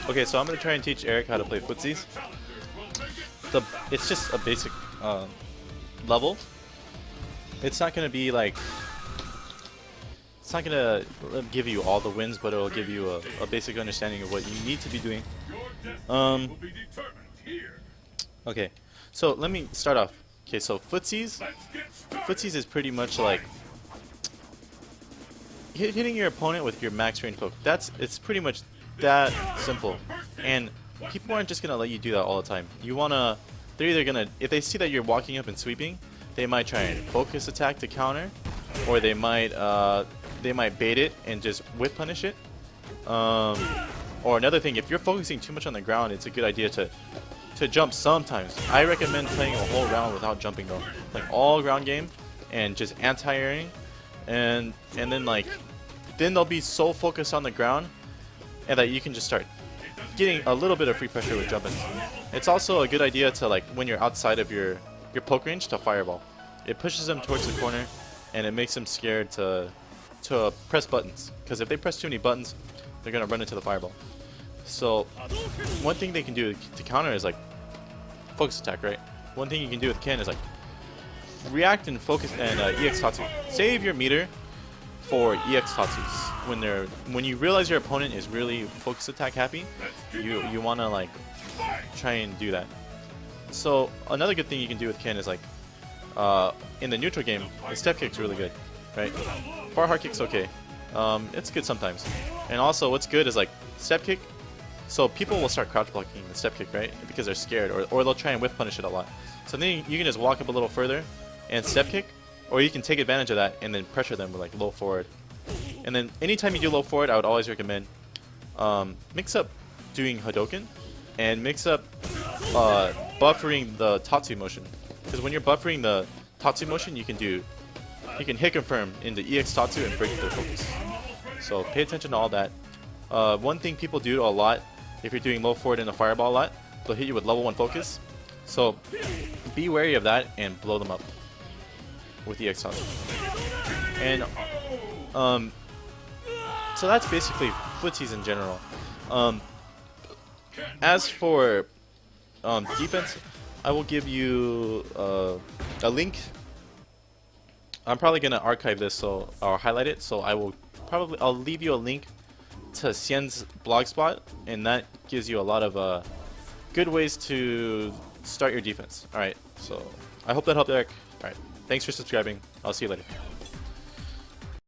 Okay, so I'm gonna try and teach Eric how to play footsies. It's just a basic level. It's not gonna be like, it's not gonna give you all the wins, but it'll give you a basic understanding of what you need to be doing. Okay, so let me start off. Okay, so footsies is pretty much like hitting your opponent with your max range poke. It's pretty much that simple. And people aren't just gonna let you do that all the time. They're either gonna, if they see that you're walking up and sweeping, they might try and focus attack to counter, or they might bait it and just whip punish it. Or another thing, if you're focusing too much on the ground, it's a good idea to jump sometimes. I recommend playing a whole round without jumping though, like all ground game and just anti-airing, and then they'll be so focused on the ground and that you can just start getting a little bit of free pressure with jumping. It's also a good idea to, like, when you're outside of your poke range, to fireball. It pushes them towards the corner and it makes them scared to press buttons, because if they press too many buttons, they're gonna run into the fireball. So one thing they can do to counter is like focus attack, right? One thing you can do with Ken is like react and focus and EX Tatsu. Save your meter for EX Tatsus. When you realize your opponent is really focus attack happy, you wanna like try and do that. So another good thing you can do with Ken is like in the neutral game, the step kick's really good, right? Far hard kick's okay. It's good sometimes. And also what's good is like step kick. So people will start crouch blocking the step kick, right? Because they're scared, or they'll try and whip punish it a lot. So then you can just walk up a little further and step kick, or you can take advantage of that and then pressure them with like low forward. And then anytime you do low forward, I would always recommend mix up doing Hadoken and mix up buffering the Tatsu motion. Because when you're buffering the Tatsu motion, you can hit confirm into EX Tatsu and break their focus. So pay attention to all that. One thing people do a lot, if you're doing low forward in the fireball a lot, they'll hit you with level 1 focus. So be wary of that and blow them up with EX Tatsu. And so that's basically footsies in general. As for defense, I will give you a link. I'm probably gonna archive this or highlight it, so I'll leave you a link to Xian's blogspot, and that gives you a lot of good ways to start your defense. Alright, so I hope that helped, Eric. Alright, thanks for subscribing. I'll see you later.